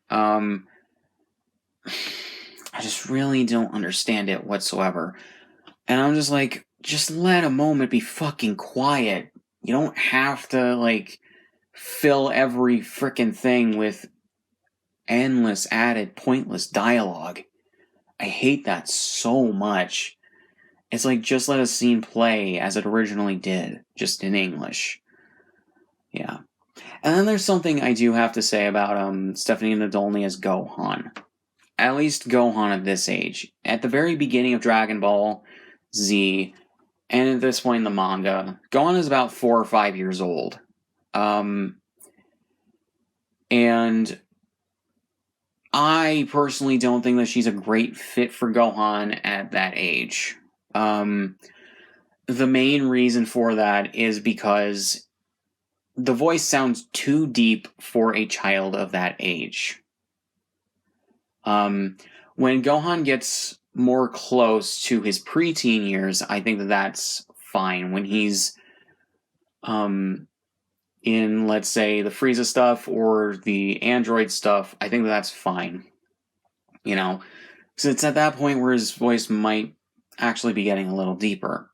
I just really don't understand it whatsoever. And I'm just like, just let a moment be fucking quiet. You don't have to, like, fill every frickin' thing with endless added pointless dialogue. I hate that so much. It's like, just let a scene play as it originally did, just in English. Yeah. And then there's something I do have to say about Stephanie Nadolny as Gohan. At least Gohan at this age. At the very beginning of Dragon Ball Z, and at this point in the manga, Gohan is about 4 or 5 years old. And I personally don't think that she's a great fit for Gohan at that age. The main reason for that is because the voice sounds too deep for a child of that age. When Gohan gets more close to his preteen years, I think that that's fine. When he's in, let's say, the Frieza stuff or the Android stuff, I think that that's fine. You know, because it's at that point where his voice might actually be getting a little deeper.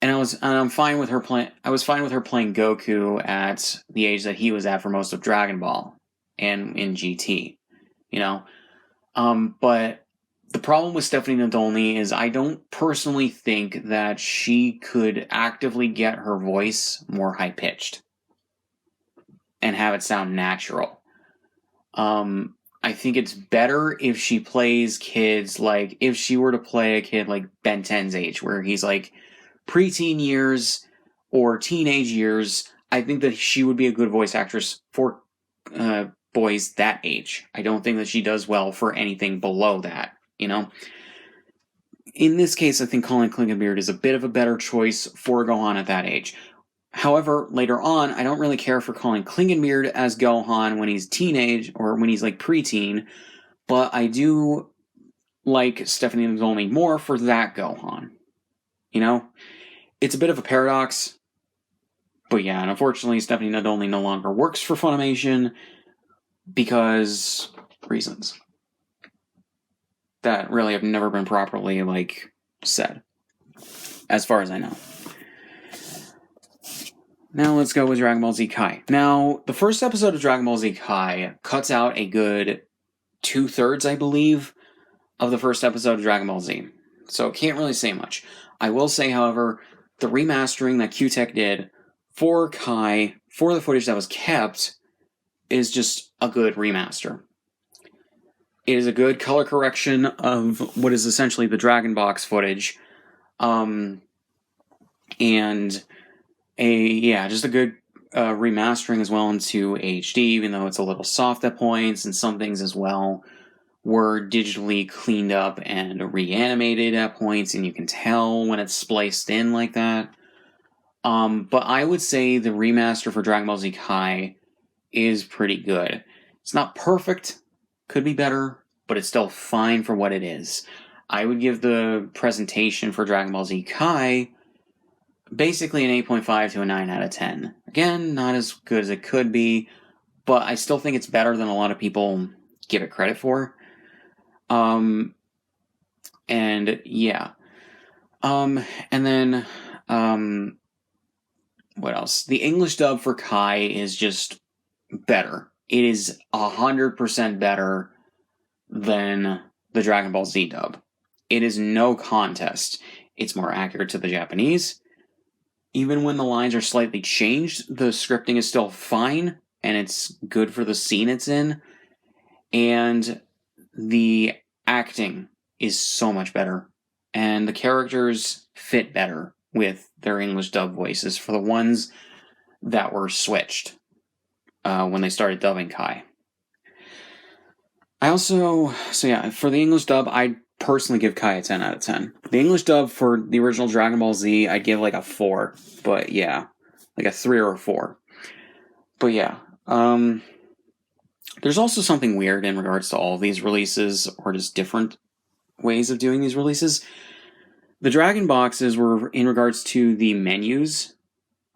And I'm fine with her playing. I was fine with her playing Goku at the age that he was at for most of Dragon Ball and in GT. You know, but the problem with Stephanie Nadolny is I don't personally think that she could actively get her voice more high-pitched and have it sound natural. I think it's better if she plays kids, like, if she were to play a kid like Ben 10's age, where he's like preteen years or teenage years. I think that she would be a good voice actress for boys that age. I don't think that she does well for anything below that, you know? In this case, I think Colin Klingenbeard is a bit of a better choice for Gohan at that age. However, later on, I don't really care for Colin Klingenbeard as Gohan when he's teenage, or when he's like preteen, but I do like Stephanie Nadolny more for that Gohan. You know? It's a bit of a paradox, but yeah, and unfortunately Stephanie Nadolny no longer works for Funimation because reasons that really have never been properly, like, said, as far as I know. Now let's go with Dragon Ball Z Kai. Now, the first episode of Dragon Ball Z Kai cuts out a good 2/3, I believe, of the first episode of Dragon Ball Z. So can't really say much. I will say, however, the remastering that Q-Tech did for Kai, for the footage that was kept, is just a good remaster. It is a good color correction of what is essentially the Dragon Box footage. And just a good remastering as well into HD, even though it's a little soft at points, and some things as well were digitally cleaned up and reanimated at points, and you can tell when it's spliced in like that. But I would say the remaster for Dragon Ball Z Kai is pretty good. It's not perfect, could be better, but it's still fine for what it is. I would give the presentation for Dragon Ball Z Kai basically an 8.5 to a 9 out of 10. Again, not as good as it could be, but I still think it's better than a lot of people give it credit for. What else? The English dub for Kai is just better. It is 100% better than the Dragon Ball Z dub. It is no contest. It's more accurate to the Japanese. Even when the lines are slightly changed, the scripting is still fine, and it's good for the scene it's in. And the acting is so much better. And the characters fit better with their English dub voices for the ones that were switched when they started dubbing Kai. For the English dub, I'd personally give Kai a 10 out of 10. The English dub for the original Dragon Ball Z, I'd give like a 4. But yeah, like a 3 or a 4. But yeah, there's also something weird in regards to all of these releases, or just different ways of doing these releases. The Dragon Boxes were, in regards to the menus,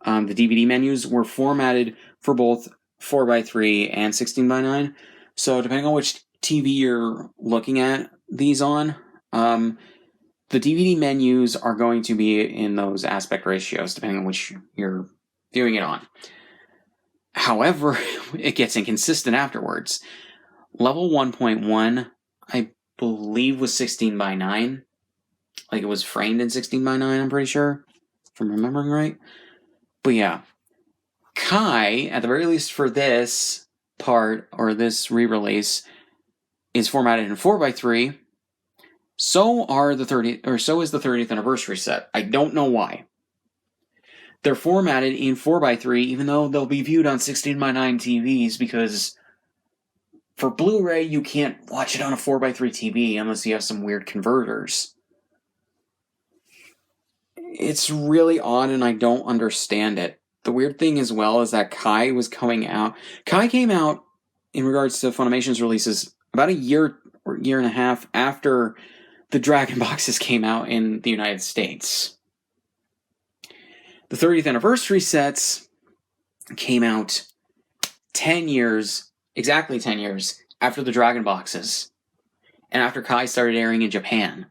the DVD menus were formatted for both 4x3 and 16:9. So depending on which TV you're looking at these on, the DVD menus are going to be in those aspect ratios, depending on which you're viewing it on. However, it gets inconsistent afterwards. Level 1.1, I believe, was 16:9. Like, it was framed in 16:9, I'm pretty sure, if I'm remembering right. But yeah, Kai, at the very least for this part, or this re-release, is formatted in 4x3. So is the 30th anniversary set. I don't know why. They're formatted in 4x3, even though they'll be viewed on 16:9 TVs, because for Blu-ray, you can't watch it on a 4x3 TV unless you have some weird converters. It's really odd, and I don't understand it. The weird thing as well is that Kai was coming out. Kai came out, in regards to Funimation's releases, about a year or year and a half after the Dragon Boxes came out in the United States. The 30th anniversary sets came out exactly 10 years after the Dragon Boxes, and after Kai started airing in Japan.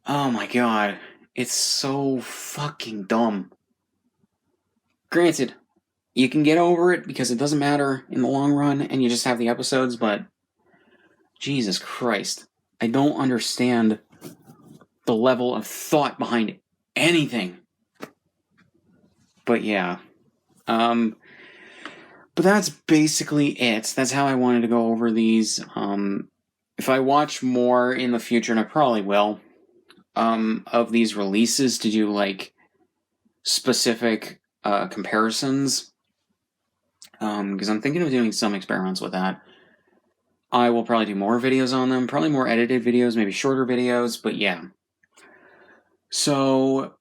Oh my god, it's so fucking dumb. Granted, you can get over it because it doesn't matter in the long run and you just have the episodes, but Jesus Christ, I don't understand the level of thought behind anything. But yeah. But that's basically it. That's how I wanted to go over these. If I watch more in the future, and I probably will, of these releases to do like specific comparisons, because I'm thinking of doing some experiments with that. I will probably do more videos on them, probably more edited videos, maybe shorter videos, but yeah. So,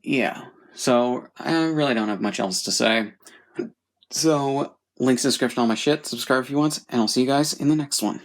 yeah. So, I really don't have much else to say. So, links in the description, all my shit. Subscribe if you want, and I'll see you guys in the next one.